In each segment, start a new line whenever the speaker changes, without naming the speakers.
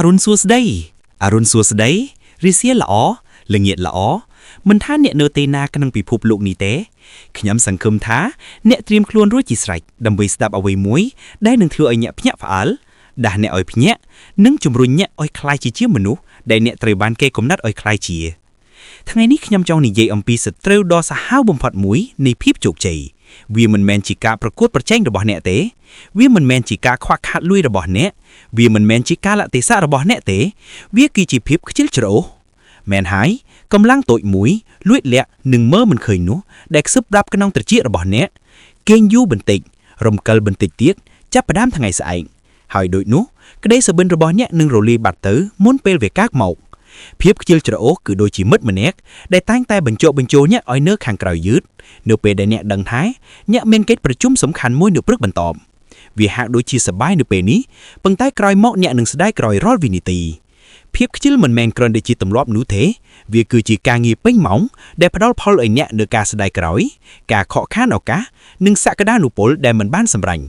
รุณสวัสดีอรุณสวัสดีริเซียละอ๋อละเงียดละอ๋อมันท่าเนี่ยเนเตนากันนังปีพบโลกนี้เต้ขยำสังคมท้าเนี่ยเตรียมคลวนรู้จิตใส่ดำไปสดับเอาไว้มวยได้หนึ่งเถื่อไอเนี่ยพญะฝาลด่าเนี่ยอ้อยพญะนึ่งจุ่มรุนเนี่ยอ้อยคลายจีเจียมนุษย์ได้เนี่ยเตรียบานเกยกลมนัดอ้อยคลายจีทั้งไงนี้ขยำจองนี่เยอมปีสเตรลดอสห้าวบ่มผัดมวยในพิบจุกใจวีมันแมนจิกาประกวดประแจงระบอบเนี่ยเต้วีมันแมนจิกาควักขาดลุยระบอบเนี่ยวีมันแมนจิกาละเตซ่าระบอบเนี่ยเต้วีกีจีพิบขจิลโจแมนหายกำลังตัวหมุยลุยเละหนึ่งเมื่อมันเคยนู้เด็กซึบรับกันน้องตรจีระบอบเนี่ยเกงยูบันติกรมกลบันติกเตี้ยจับประดามทั้งไงสายหายโดยนู้ก็ได้สบินระบอบเนี่ยหนึ่งโรลีบัตเตอร์มุนเปลเวกากหมอกเพียบจิลโจคือโดยจีมัดมันเน็กได้ตั้งแต่บรรจุเนี่ยอ้อยเนื้อขังกระยืดเนื้อเปได้เนี่ยดังท้ายเนี่ยเมนเกตประชุมสำคัญมวยเนื้อปรึกบรรทอมวิหารโดยชีสบายเนื้อเปนี้ปังใต้กรอยหมอกเนี่ยหนึ่งสได้กรอยรอดวินิตีเพียบจิลมันแมนกรอนได้จีตำรอบนู้เทวิคือจีกางีปิ้งหมองได้พระดอลพอลไอเนี่ยเนื้อกาสได้กรอยกาเคาะข้านเอากาหนึ่งสักกระดานุโปลได้มันบ้านสำรัง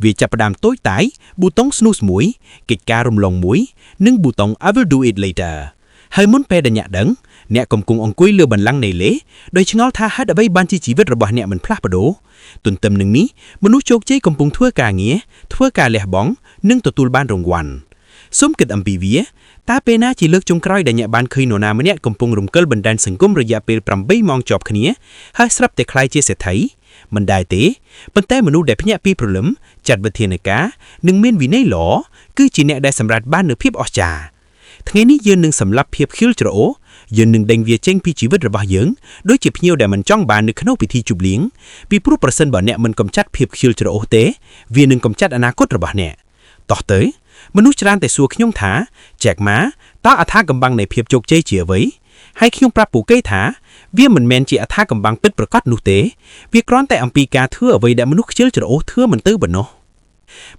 วิจับประดามโต้ตายบูตงสนุสมวยกิจการรมลงมวยนึ่งบูตง I will do it later hơi muốn pe đàn nhạc đắng, nhạc cùng ông quý lừa bẩn lăng này lễ, đôi chân áo tha hát ở bay ban chỉ vết rồi bỏ nhạc mình plak bờ đố, tuần tâm nương ní, mình nuốt chốt chế cùng thua cả nghĩa, thua cả lẻ bóng, nâng tụt ban rồng hoàn, sớm kịch âm bì vía, ta pe na chỉ lướt trong cõi đàn nhạc ban khơi nổ na mới nhạc cùng rồng cơn bẩn đàn sừng cung rồi già pe pram bay mong chọc khía, hai sắp để khai chia sẽ thấy, mình đại tế, bên tay mình nuốt đẹp nhạc pi problem, chặt vật thiên này cá, nâng miên vì nấy lỏ, cứ chỉ nhạc đại sầm rạt ban nửa phép ọt trà. Thángนี้ยืนหนึ่งสำหรับเพียบคิลโจยืนหนึ่งแดงเวียเจงพิจิตรระบายเยิงโดยจีบเหี่ยวแต่มันจ้องบานในขนมพิธีจุบเลี้ยงปีผู้ประสานบ่อเนี่ยมันกำจัดเพียบคิลโจเตะเวียหนึ่งกำจัดอนาคตระบายเนี่ยต่อเตยมนุษย์จานแต่สัวขยงถาแจกม้าต้าอัฐากำบังในเพียบโจกเจเจียไว้ให้ขยงปราปูเกยถาเวียมันแมนจีอัฐากำบังปิดประกอบนูเตะเวียกร้อนแต่อัมปีกาเถื่อไว้แต่มนุษย์คิลโจเถื่อมันตื้อบ่เนาะ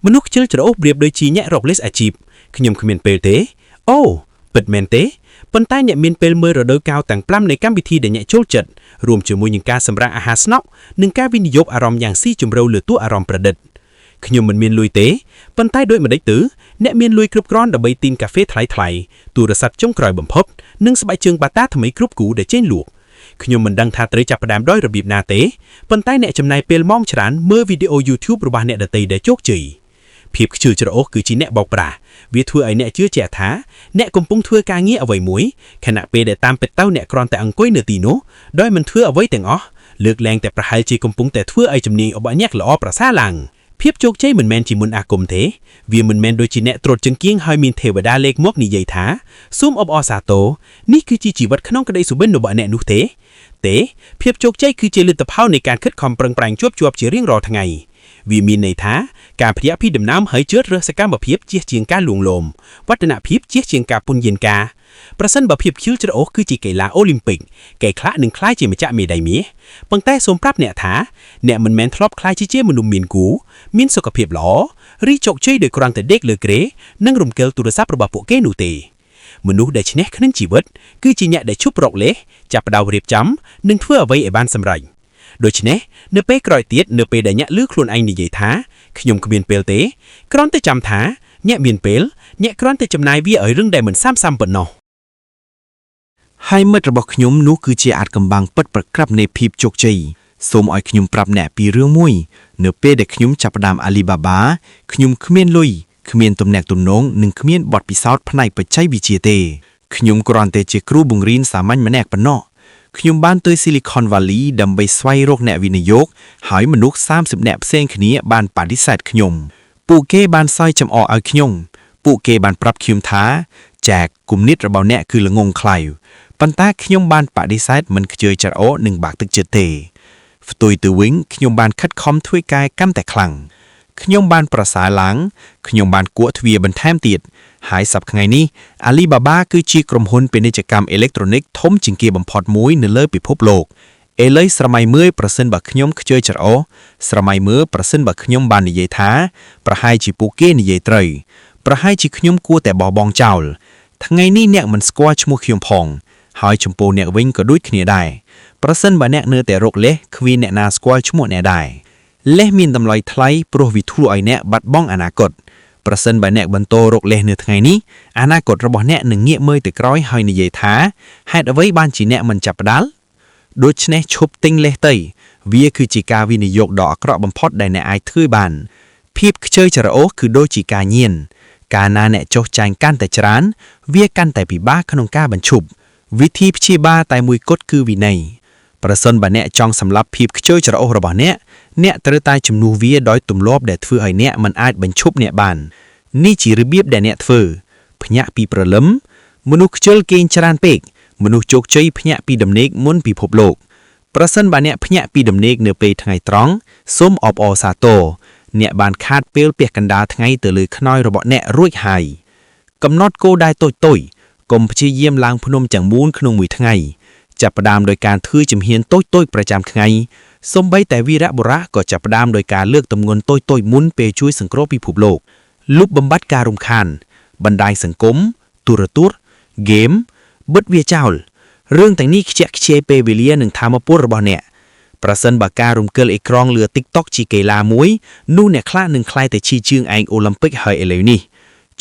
มนุษย์คิลโจเปรียบโดยจีเนี่ยรอกเลสอาชีพขยมขมิ้นเปลเตะโอ้ปิดแมนเต้ปนใต้เนี่ยมีนเปลเมื่อเราโดยกาวแต่งปล้ำในการพิธีเดเนี่ยโจลจัดรวมถึงมวยหนึ่งการสำราญอาหารสนอกหนึ่งการวินิยมอารมณ์อย่างซี่จุ่มเราเหลือตัวอารมณ์ประดิษฐ์ขยมมันมีนลุยเต้ปนใต้โดยมันได้ตื้อเนี่ยมีนลุยกรุบกร้อนดับใบตีนกาเฟ่ไทยตัวรสัตว์จงกรอยบ่มพบนึ่งสบายเชิงบาต้าทำไมกรุบกูได้เจนหลวกขยมมันดังทาตรีจับประดามด้อยระเบียบนาเต้ปนใต้เนี่ยจำนายเปลมองฉลานเมื่อวิดีโอ YouTube ระบาดเนี่ยดัตตีได้โจกจีเพียบชื่อจระโอคือจีเนะบอกปราวิทัวไอเนะเชื่อแจท้าเนะกงปงทัวกาเงี้ยเอาไว้มวยขณะเปได้ตามเป็ดเต้าเนะกรอนแต่อังก้อยเนื้อตีโนด้อยมันทัวเอาไว้แต่งอ๋อเลือกแรงแต่ประหายจีกงปงแต่ทัวไอจำเนียงเอาบ่แยกละอ้อประซาหลังเพียบโจกใจเหมือนแมนจีมุนอากมเทเวียเหมือนแมนโดยจีเนะตรวจจึงเกี้ยงหอยมีนเทวดาเล็กมวกนิยัยท้าซุ่มอบอซาโตนี่คือจีวัดขนองกระไดสุเบนโนบ่เนะนุเทเพียบโจกใจคือเจริญตะเผาในการคัดคอมเปล่งแปลงจวบเจียเรียงรอทั้งไงวีมีในท้าการพยาพิดำน้ำเฮยเจือเรือสกัมบะเพียบเจียเชียงกาหลวงลมวัฒนพิบเจียเชียงกาปุนเย็นกาประสันบะเพียบคิ้วจระโอคือจีเกลาโอลิมปิกไก่คละหนึ่งคล้ายจีมาจะเมได้เมียปังใต้สมปรับเนี่ยท้าเนี่ยมันแมนทลอบคล้ายจีเจียมนุมมีนกูมินสกเพียบหล่อรีจกช่วยโดยกรางแต่เด็กเลือเกรนั่งรุมเกลตุรซับระบาโปเกนูเตมนุษย์ได้ชนะขนั้นจีวัดคือจีเนี่ยได้ชุบรอกเละจับดาวเรียบจำหนึ่งเพื่อไว้ไอ้บ้านสำไรโดยเฉพาะเนื้อเป้กรอยเตี้ยเนื้อเป้ได้เนี่ยลื้อคลุนไอในใหญ่ท้าขยมขมิ้นเปลเต้กรอนแต่จำท้าเนี่ยเมียนเปลเนี่ยกรอนแต่จำนายวิเอ๋ยเรื่องใดเหมือนซ้ำๆเปิดนอให้เมื่อระบบขยมนู้คือเจียอาจกำบังเปิดประกับในพีบโจกใจสมอ้อยขยมปรับแหนปีเรื่องมุ้ยเนื้อเป้เด็กขยมจับดามอาลีบาบาขยมขมิ้นลุยขมิ้นตุ่มแหนกตุ่มน้องหนึ่งขมิ้นบอดปีซอดภายในปัจจัยวิจิเตขยมกรอนแต่เจครูบุงรินสามัญมาแนกปนนอขยมบ้านเตยซิลิคอนวัลลีดำไปสไวโรคแหนวินยกหายมนุษย์30แหนบเส้นขนี้บ้านปาดิสัตขยมปูเก้บ้านไส้จำอเอาขยมปูเก้บ้านปรับคิมท้าแจกกลุ่มนิดระเบาแหนคือละงงใครปันตาขยมบ้านปาดิสัตมันเจอจัดโอ1 บาทตึกเจเตตุยตัววิ่งขยมบ้านคัดคอมถ้วยกายกั้มแต่คลังขยมบ้านประสาหลังขยมบ้านกัวทวีบันแทมติดหายสับไงนี้อาลีบาบาคือจีกรมหุนเป็นกิจกรรมอิเล็กทรอนิกส์ทมจิงเกียบพอดมุ้ยเนเล่ปิภพโลกเลยสมัยเมื่อประสินบักขยมเจอจัดโอสมัยเมื่อประสินบักขยมบ้านนิยท้าประหายจีปูเก้นิยเตยประหายจีขยมกัวแต่บ่อบองเจ้าทั้งไงนี้เนี่ยมันสกวชมูขยมพองหายชมพูเนี่ยวิ่งก็ดุยขณีได้ประสินบักเนี่ยเนื้อแต่โรคเละควีเนี่ยนาสกวชมูเนี่ยได้และมีนตำลอยไทยโปรวิทูไอเนี่ยบัดบ้องอนาคต
ប្រសិនបើអ្នកបន្តរកលេសនៅថ្ងៃនេះអនាគតរបស់អ្នកនឹងងាកមើលទៅក្រោយហើយនិយាយថាហេតុអ្វីបានជាអ្នកមិនចាប់ផ្ដើមដូច្នេះឈប់ទិញលេសទៅវាគឺជាការវិនិយោគដ៏អាក្រក់បំផុតដែលអ្នកអាចធ្វើបានភាពខ្ជិលច្រអូសគឺដូចជាការញៀនកាលណាអ្នកចុះចាញ់កាន់តែច្រើនវាកាន់តែពិបាកក្នុងការបញ្ឈប់វិធីព្យាបាលតែមួយគត់គឺវិន័យប្រសិនបើអ្នកចង់សម្លាប់ភាពខ្ជិលច្រអូសរបស់អ្នកត្រូវតែជំនួសវាដោយទម្លាប់ដែលធ្វើឲ្យអ្នកមិនអាចបញ្ឈប់អ្នកបាននេះជារបៀបដែលអ្នកធ្វើភ្ញាក់ពីព្រលឹមមនុស្សខ្ជិលគេងច្រើនពេកមនុស្សជោគជ័យភ្ញាក់ពីដំណេកមុនពិភពលោកប្រសិនបើអ្នកភ្ញាក់ពីដំណេកនៅពេលថ្ងៃត្រង់សូមអបអរសាទរអ្នកបានខាតពេលពះកណ្ដាលថ្ងៃទៅលើខ្នើយរបស់អ្នករួចហើយកំណត់គោលដៅតូចៗកុំព្យាយាមឡើងភ្នំទាំងមូលក្នុងមួយថ្ងៃចាប់ផ្ដើមដោយការធ្វើជំហានតូចៗប្រចាំថ្ងៃសូម្បីតែវីរបុរសក៏ចាប់ផ្ដើមដោយការលើកទម្ងន់តូចៗមុនពេលជួយសង្គ្រោះពិភពលោកលុបបំបាត់ការរំខានបណ្ដាញសង្គមទូរទស្សន៍ហ្គេមបិទវាចោលរឿងទាំងនេះខ្ជះខ្ជាយពេលវេលានិងថាមពលរបស់អ្នកប្រសិនបើការរំកិលអេក្រង់លឿ TikTok ជាកីឡាមួយនោះអ្នកខ្លះនឹងក្លាយទៅជាជើងឯងអូឡ িম্প ិកហើយឥឡូវនេះ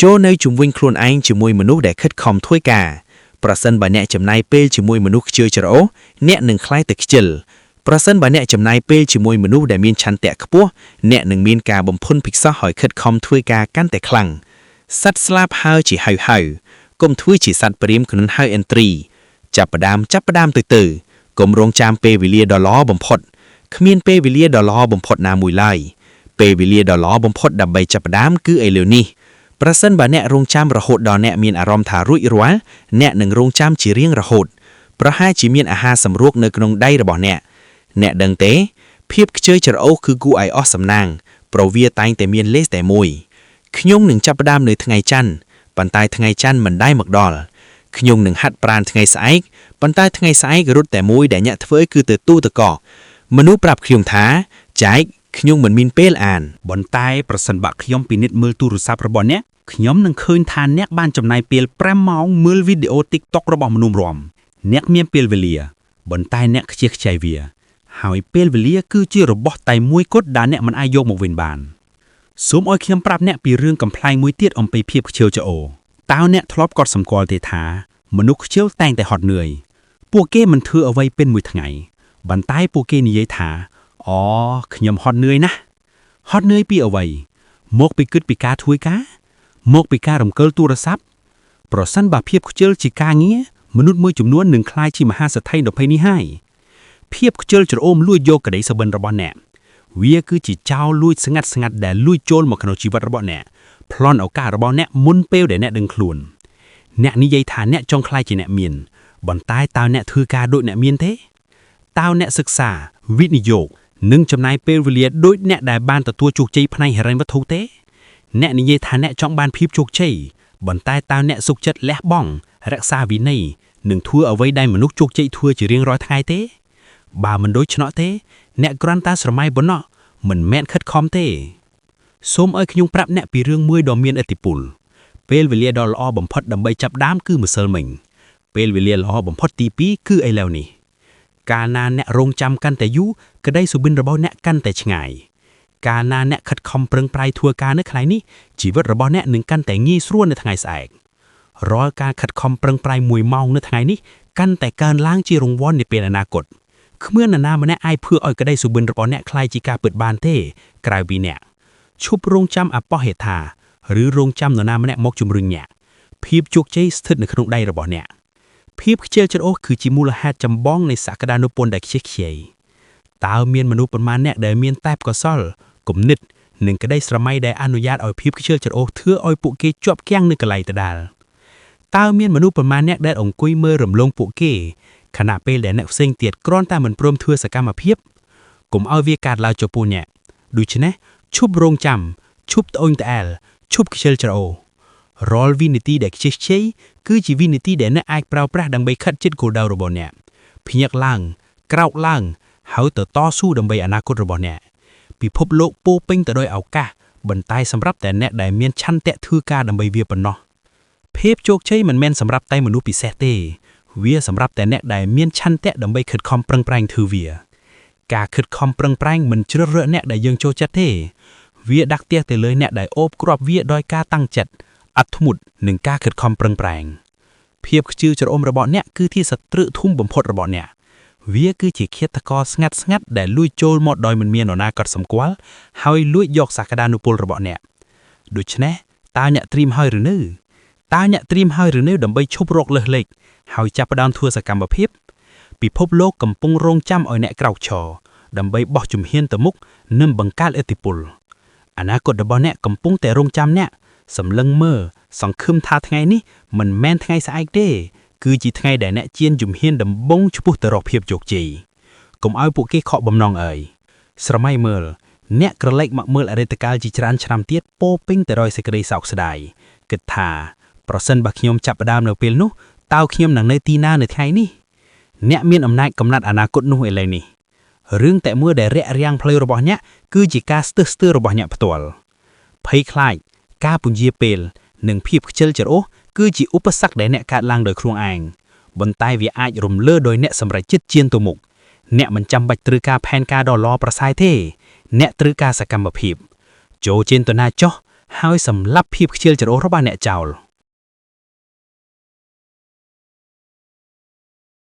ចូលនៅជុំវិញខ្លួនឯងជាមួយមនុស្សដែលខិតខំធ្វើការប្រសិនបើអ្នកចំណាយពេលជាមួយមនុស្សខ្ជិលច្រអូសអ្នកនឹងក្លាយទៅខ្ជិលប្រសិនបើអ្នកចំណាយពេលជាមួយមនុស្សដែលមានឆន្ទៈខ្ពស់អ្នកនឹងមានការបំផុនភិក្សោះឲ្យខិតខំធ្វើការកាន់តែខ្លាំងសត្វស្លាបហើរជាហៅកុំធ្វើជាសត្វព្រាមគ្រុនហៅអេនទ្រីចាប់ផ្ដើមទៅកុំរងចាំពេលវេលាដ៏ល្អបំផុតគ្មានពេលវេលាដ៏ល្អបំផុតណាមួយឡើយពេលវេលាដ៏ល្អបំផុតដើម្បីចាប់ផ្ដើមគឺឥឡូវនេះប្រសិនបើអ្នករងចាំរហូតដល់អ្នកមានអារម្មណ៍ថារួចរាល់អ្នកនឹងរងចាំជារៀងរហូតប្រហែលជាមានអាហារសម្រួកនៅក្នុងដៃរបស់អ្នកដឹងទេភាពខ្ជិលច្រអូសគឺគួរឲ្យអស់សំណាងព្រោះវាតែងតែមានលេសតែមួយខ្ញុំនឹងចាប់ផ្ដើមនៅថ្ងៃច័ន្ទប៉ុន្តែថ្ងៃច័ន្ទមិនដែលមកដល់ខ្ញុំនឹងហាត់ប្រាណថ្ងៃស្អែកប៉ុន្តែថ្ងៃស្អែករត់តែមួយដែលអ្នកធ្វើគឺទៅទូទឹកកកមនុស្សប្រាប់ខ្ញុំថាចែកខ្ញុំមិនមានពេលអានប៉ុន្តែប្រសិនបើខ្ញុំពិនិត្យមើលទូរស័ព្ទរបស់អ្នកខ្ញុំនឹងឃើញថាអ្នកបានចំណាយពេល5ម៉ោងមើលវីដេអូ TikTok របស់មនុស្សរាំអ្នកមានពេលវេលាប៉ុន្តែអ្នកខ្ជិះខ្ជាយវាហើយពេលវេលាគឺជារបស់តែមួយគត់ដែលអ្នកមិនអាចយកមកវិញបានសូមឲ្យខ្ញុំប្រាប់អ្នកពីរឿងកំ pl ែងមួយទៀតអំពីភាពខ្ជិលច្រអូសតើអ្នកធ្លាប់កត់សម្គាល់ទេថាមនុស្សខ្ជិលតែងតែហត់នឿយពួកគេមិនធ្វើអ្វីពេញមួយថ្ងៃប៉ុន្តែពួកគេនិយាយថាអូខ្ញុំហត់នឿយណាស់ហត់នឿយពីអ្វីមកពីគិតពីការធ្វើការមកពីការរំកិលទូរស័ព្ទប្រសិនបើភាពខ្ជិលជាការងារមនុស្សមួយចំនួននឹងក្លាយជាមហាសេដ្ឋីដ៏ភ័យនេះហើយភាពខ្ជិលច្រអូសលួចយកក្តីសុបិនរបស់អ្នកវាគឺជាចោរលួចស្ងាត់ដែលលួចចូលមកក្នុងជីវិតរបស់អ្នកប្លន់ឱកាសរបស់អ្នកមុនពេលដែលអ្នកដឹងខ្លួនអ្នកនិយាយថាអ្នកចង់ក្លាយជាអ្នកមានប៉ុន្តែតើអ្នកធ្វើការដូចអ្នកមានទេតើអ្នកសិក្សាវិនិយោគនិងចំណាយពេលវេលាដូចអ្នកដែលបានទទួលជោគជ័យផ្នែកហិរញ្ញវត្ថុទេអ្នកនិយាយថាអ្នកចង់បានភាពជោគជ័យប៉ុន្តែតើអ្នកសុខចិត្តលះបង់រក្សាវិន័យនិងធ្វើអ្វីដែលមនុស្សជោគជ័យធ្វើជារៀងរាល់ថ្ងៃទេបើមិនដូច្នោះទេអ្នកគ្រាន់តែស្រមៃប៉ុណ្ណោះមិនមែនខិតខំទេសូមឲ្យខ្ញុំប្រាប់អ្នកពីរឿងមួយដ៏មានឥទ្ធិពលពេលវេលាដ៏ល្អបំផុតដើម្បីចាប់ដើមគឺម្សិលមិញពេលវេលាល្អបំផុតទី2គឺឥឡូវនេះកាលណាអ្នករងចាំកាន់តែយូរក្តីសុបិនរបស់អ្នកកាន់តែឆ្ងាយកាលណាអ្នកខិតខំប្រឹងប្រែងធ្វើការនៅថ្ងៃនេះជីវិតរបស់អ្នកនឹងកាន់តែងាយស្រួលនៅថ្ងៃស្អែករាល់ការខិតខំប្រឹងប្រែង1ម៉ោងនៅថ្ងៃនេះកាន់តែកើនឡើងជារង្វាន់នាពេលអនាគតគ្មាននរណាម្នាក់អាចធ្វើឲ្យក្តីសុបិនរបស់អ្នកคล้ายជាការពិតបានទេក្រៅពីអ្នកឈប់រងចាំអបោះហេថាឬរងចាំនរណាម្នាក់មកជំរុញអ្នកភាពជោគជ័យស្ថិតនៅក្នុងដៃរបស់អ្នកភាពខ្ជិលច្រអូសគឺជាមូលហេតុចម្បងនៃសក្តានុពលដែលខ្ជិះខ្ជាយតើមានមនុស្សប៉ុន្មានអ្នកដែលមានតែបកុសលគំនិតនិងក្តីស្រមៃដែលអនុញ្ញាតឲ្យភាពខ្ជិលច្រអូសធ្វើឲ្យពួកគេជាប់គាំងនៅកន្លែងដដែលតើមានមនុស្សប៉ុន្មានអ្នកដែលអង្គុយមើលរំលងពួកគេខណៈពេលដែលអ្នកផ្សេងទៀតគ្រាន់តែមិនព្រមធ្វើសកម្មភាពកុំឲ្យវាកើតឡើងចំពោះអ្នកដូច្នេះឈប់រងចាំឈប់ត្អូញត្អែលឈប់ខ្ជិលច្រអូសរាល់វិនាទីដែលខ្ជិះខ្ជាយគឺជាវិនាទីដែលអ្នកអាចប្រើប្រាស់ដើម្បីខិតជិតគោលដៅរបស់អ្នកភ្ញាក់ឡើងក្រោកឡើងហើយទៅតស៊ូដើម្បីអនាគតរបស់អ្នកពិភពលោកពោពេញទៅដោយឱកាសបន្តែសម្រាប់តែអ្នកដែលមានឆន្ទៈធ្វើការដើម្បីវាប៉ុណ្ណោះភាពជោគជ័យមិនមែនសម្រាប់តែមនុស្សពិសេសទេវាសម្រាប់តែអ្នកដែលមានឆន្ទៈដើម្បីខិតខំប្រឹងប្រែងធ្វើវាការខិតខំប្រឹងប្រែងមិនជ្រើសរើសអ្នកដែលយើងចូលចិត្តទេ វាដាក់ទៀកទៅលើអ្នកដែលអូបគ្រាប់វាដោយការតាំងចិត្តអត់ធ្មត់និងការខិតខំប្រឹងប្រែងភាពខ្ជិលច្រអូសរបស់អ្នកគឺជាសត្រូវធំបំផុតរបស់អ្នកវាគឺជាឃាតករស្ងាត់ដែលលួចចូលមកដោយមិនមាននរណាកត់សម្គាល់ហើយលួចយកសក្តានុពលរបស់អ្នកដូច្នេះតើអ្នកត្រៀមហើយឬនៅដើម្បីឈប់រកលើសលេខហើយចាប់ផ្ដើមធ្វើសកម្មភាពពិភពលោកកំពុងរងចាំឲ្យអ្នកក្រោកឈរដើម្បីបោះជំហានទៅមុខនិងបង្កើតឥទ្ធិពលអនាគតរបស់អ្នកកំពុងតែរងចាំអ្នកសម្លឹងមើលសង្ឃឹមថាថ្ងៃនេះមិនមែនថ្ងៃស្អែកទេគឺជាថ្ងៃដែលអ្នកជៀនជំហានដំបូងឆ្ពោះទៅរកភាពជោគជ័យកុំឲ្យពួកគេខកបំណងអើយស្រមៃមើលអ្នកក្រឡេកមកមើលអតីតកាលជាច្រើនឆ្នាំទៀតពោពេញទៅដោយសេចក្តីសោកស្ដាយគិតថាប្រសិនបើខ្ញុំចាប់ផ្ដើមនៅពេលនោះតើខ្ញុំនឹងនៅទីណានៅថ្ងៃនេះអ្នកមានអំណាចកំណត់អនាគតនោះឥឡូវនេះរឿងតែមួយដែលរាក់រាំងផ្លូវរបស់អ្នកគឺជាការស្ទើរស្ទើររបស់អ្នកផ្ទាល់ភ័យខ្លាចការពន្យាពេលនិងភាពខ្ជិលច្រអូសគឺជាឧបសគ្គដែលអ្នកកើតឡើងដោយខ្លួនឯងប៉ុន្តែវាអាចរំលើដោយអ្នកសម្រេចចិត្តជៀនទៅមុខអ្នកមិនចាំបាច់ត្រូវការផែនការដ៏ល្អប្រសើរទេអ្នកត្រូវការសកម្មភាពចូលចេតនាចុះហើយសម្លាប់ភាពខ្ជិលច្រអូសរបស់អ្នកចោល